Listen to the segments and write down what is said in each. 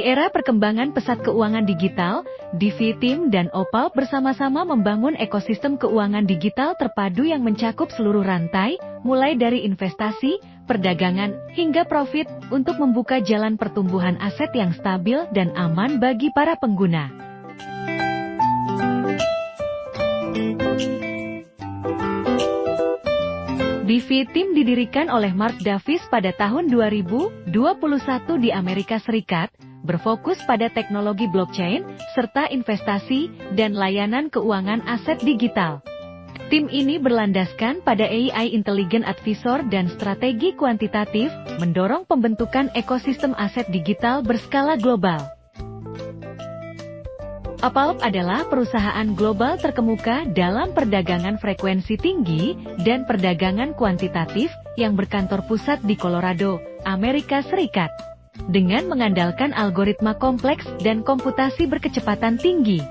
Di era perkembangan pesat keuangan digital, DiviTeam dan Opal bersama-sama membangun ekosistem keuangan digital terpadu yang mencakup seluruh rantai, mulai dari investasi, perdagangan, hingga profit, untuk membuka jalan pertumbuhan aset yang stabil dan aman bagi para pengguna. DiviTeam didirikan oleh Mark Davis pada tahun 2021 di Amerika Serikat, berfokus pada teknologi blockchain, serta investasi dan layanan keuangan aset digital. Tim ini berlandaskan pada AI Intelligent Advisor dan strategi kuantitatif, mendorong pembentukan ekosistem aset digital berskala global. Opal adalah perusahaan global terkemuka dalam perdagangan frekuensi tinggi dan perdagangan kuantitatif yang berkantor pusat di Colorado, Amerika Serikat. Dengan mengandalkan algoritma kompleks dan komputasi berkecepatan tinggi,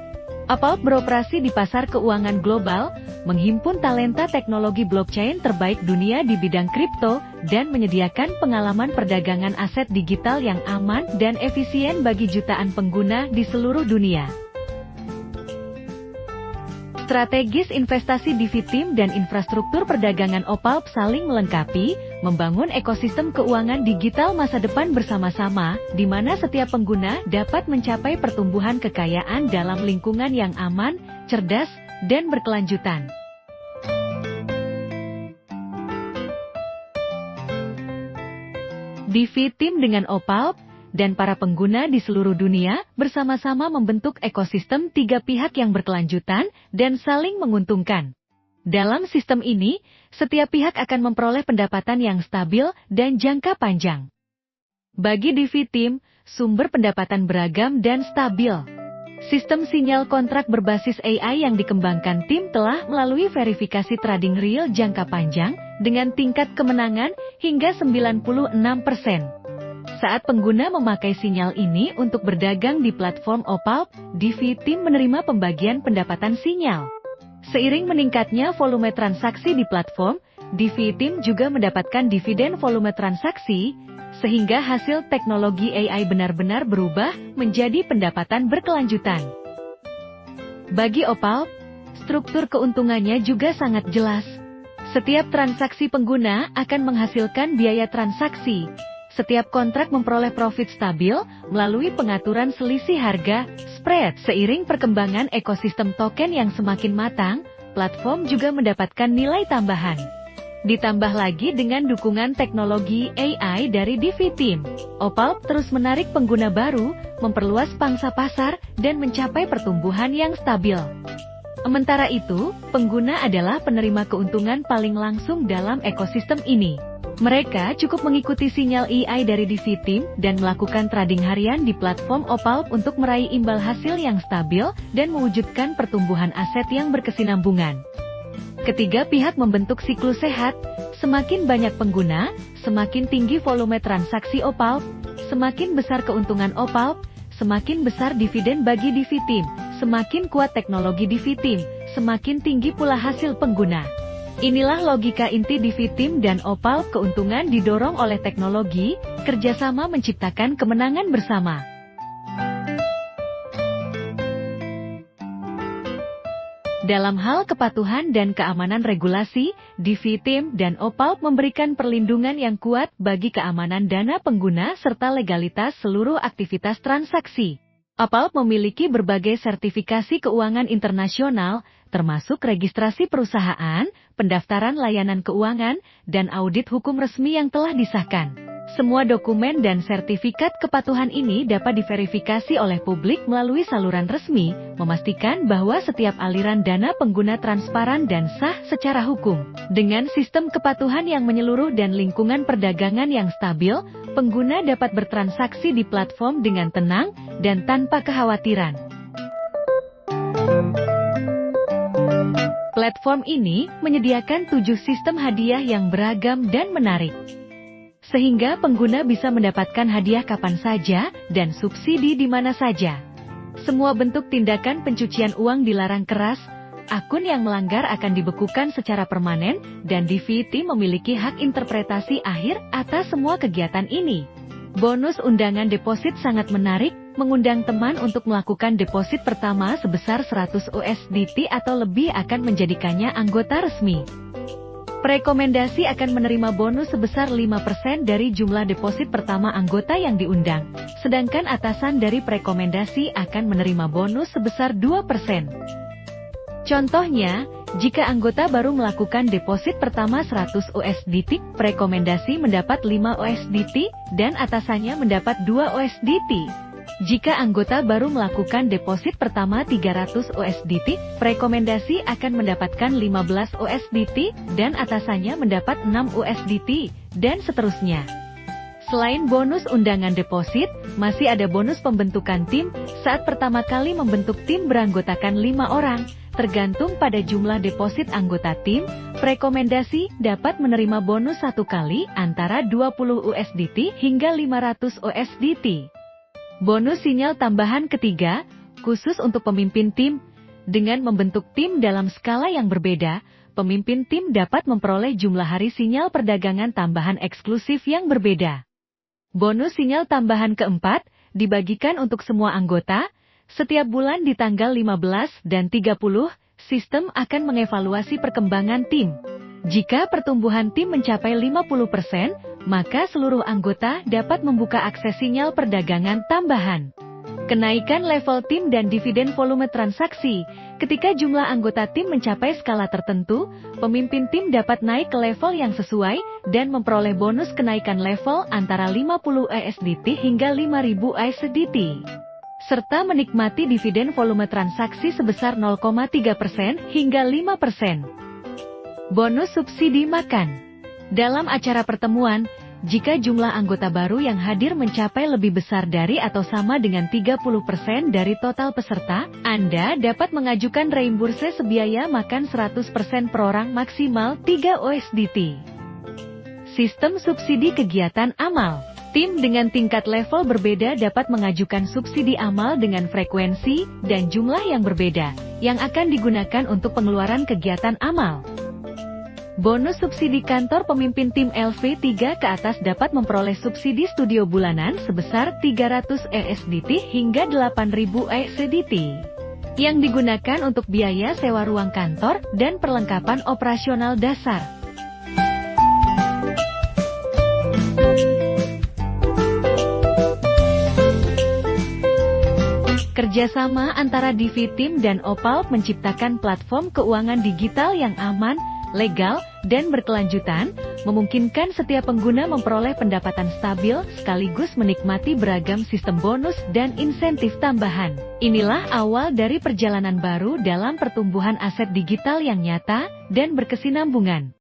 Opal beroperasi di pasar keuangan global, menghimpun talenta teknologi blockchain terbaik dunia di bidang kripto, dan menyediakan pengalaman perdagangan aset digital yang aman dan efisien bagi jutaan pengguna di seluruh dunia. Strategis investasi DiviTeam dan infrastruktur perdagangan Opal saling melengkapi, membangun ekosistem keuangan digital masa depan bersama-sama, di mana setiap pengguna dapat mencapai pertumbuhan kekayaan dalam lingkungan yang aman, cerdas, dan berkelanjutan. DiviTeam dengan Opal dan para pengguna di seluruh dunia bersama-sama membentuk ekosistem tiga pihak yang berkelanjutan dan saling menguntungkan. Dalam sistem ini, setiap pihak akan memperoleh pendapatan yang stabil dan jangka panjang. Bagi DiviTeam, sumber pendapatan beragam dan stabil. Sistem sinyal kontrak berbasis AI yang dikembangkan tim telah melalui verifikasi trading real jangka panjang dengan tingkat kemenangan hingga 96%. Saat pengguna memakai sinyal ini untuk berdagang di platform Opal, DiviTeam menerima pembagian pendapatan sinyal. Seiring meningkatnya volume transaksi di platform, DiviTeam juga mendapatkan dividen volume transaksi, sehingga hasil teknologi AI benar-benar berubah menjadi pendapatan berkelanjutan. Bagi Opal, struktur keuntungannya juga sangat jelas. Setiap transaksi pengguna akan menghasilkan biaya transaksi. Setiap kontrak memperoleh profit stabil melalui pengaturan selisih harga, spread. Seiring perkembangan ekosistem token yang semakin matang, platform juga mendapatkan nilai tambahan. Ditambah lagi dengan dukungan teknologi AI dari DiviTeam, Opal terus menarik pengguna baru, memperluas pangsa pasar, dan mencapai pertumbuhan yang stabil. Sementara itu, pengguna adalah penerima keuntungan paling langsung dalam ekosistem ini. Mereka cukup mengikuti sinyal AI dari DiviTeam dan melakukan trading harian di platform Opal untuk meraih imbal hasil yang stabil dan mewujudkan pertumbuhan aset yang berkesinambungan. Ketiga pihak membentuk siklus sehat, semakin banyak pengguna, semakin tinggi volume transaksi Opal, semakin besar keuntungan Opal, semakin besar dividen bagi DiviTeam, semakin kuat teknologi DiviTeam, semakin tinggi pula hasil pengguna. Inilah logika inti DiviTeam dan Opal, keuntungan didorong oleh teknologi, kerjasama menciptakan kemenangan bersama. Dalam hal kepatuhan dan keamanan regulasi, DiviTeam dan Opal memberikan perlindungan yang kuat bagi keamanan dana pengguna serta legalitas seluruh aktivitas transaksi. Opal memiliki berbagai sertifikasi keuangan internasional, termasuk registrasi perusahaan, pendaftaran layanan keuangan, dan audit hukum resmi yang telah disahkan. Semua dokumen dan sertifikat kepatuhan ini dapat diverifikasi oleh publik melalui saluran resmi, memastikan bahwa setiap aliran dana pengguna transparan dan sah secara hukum. Dengan sistem kepatuhan yang menyeluruh dan lingkungan perdagangan yang stabil, pengguna dapat bertransaksi di platform dengan tenang dan tanpa kekhawatiran. Platform ini menyediakan 7 sistem hadiah yang beragam dan menarik, sehingga pengguna bisa mendapatkan hadiah kapan saja dan subsidi di mana saja. Semua bentuk tindakan pencucian uang dilarang keras, akun yang melanggar akan dibekukan secara permanen, dan DiviTeam memiliki hak interpretasi akhir atas semua kegiatan ini. Bonus undangan deposit sangat menarik, mengundang teman untuk melakukan deposit pertama sebesar 100 USDT atau lebih akan menjadikannya anggota resmi. Perekomendasi akan menerima bonus sebesar 5% dari jumlah deposit pertama anggota yang diundang, sedangkan atasan dari perekomendasi akan menerima bonus sebesar 2%. Contohnya, jika anggota baru melakukan deposit pertama 100 USDT, perekomendasi mendapat 5 USDT, dan atasannya mendapat 2 USDT. Jika anggota baru melakukan deposit pertama 300 USDT, perekomendasi akan mendapatkan 15 USDT, dan atasannya mendapat 6 USDT, dan seterusnya. Selain bonus undangan deposit, masih ada bonus pembentukan tim. Saat pertama kali membentuk tim beranggotakan 5 orang, tergantung pada jumlah deposit anggota tim, perekomendasi dapat menerima bonus 1 kali antara 20 USDT hingga 500 USDT. Bonus sinyal tambahan ketiga, khusus untuk pemimpin tim. Dengan membentuk tim dalam skala yang berbeda, pemimpin tim dapat memperoleh jumlah hari sinyal perdagangan tambahan eksklusif yang berbeda. Bonus sinyal tambahan keempat, dibagikan untuk semua anggota. Setiap bulan di tanggal 15 dan 30, sistem akan mengevaluasi perkembangan tim. Jika pertumbuhan tim mencapai 50%, maka seluruh anggota dapat membuka akses sinyal perdagangan tambahan. Kenaikan level tim dan dividen volume transaksi. Ketika jumlah anggota tim mencapai skala tertentu, pemimpin tim dapat naik ke level yang sesuai dan memperoleh bonus kenaikan level antara 50 USDT hingga 5.000 USDT. Serta menikmati dividen volume transaksi sebesar 0,3% hingga 5%. Bonus subsidi makan. Dalam acara pertemuan, jika jumlah anggota baru yang hadir mencapai lebih besar dari atau sama dengan 30% dari total peserta, Anda dapat mengajukan reimburse sebiaya makan 100% per orang maksimal 3 USDT. Sistem subsidi kegiatan amal. Tim dengan tingkat level berbeda dapat mengajukan subsidi amal dengan frekuensi dan jumlah yang berbeda, yang akan digunakan untuk pengeluaran kegiatan amal. Bonus subsidi kantor pemimpin tim LV3 ke atas dapat memperoleh subsidi studio bulanan sebesar 300 USDT hingga 8.000 USDT, yang digunakan untuk biaya sewa ruang kantor dan perlengkapan operasional dasar. Kerjasama antara DiviTeam dan Opal menciptakan platform keuangan digital yang aman, legal, dan berkelanjutan, memungkinkan setiap pengguna memperoleh pendapatan stabil sekaligus menikmati beragam sistem bonus dan insentif tambahan. Inilah awal dari perjalanan baru dalam pertumbuhan aset digital yang nyata dan berkesinambungan.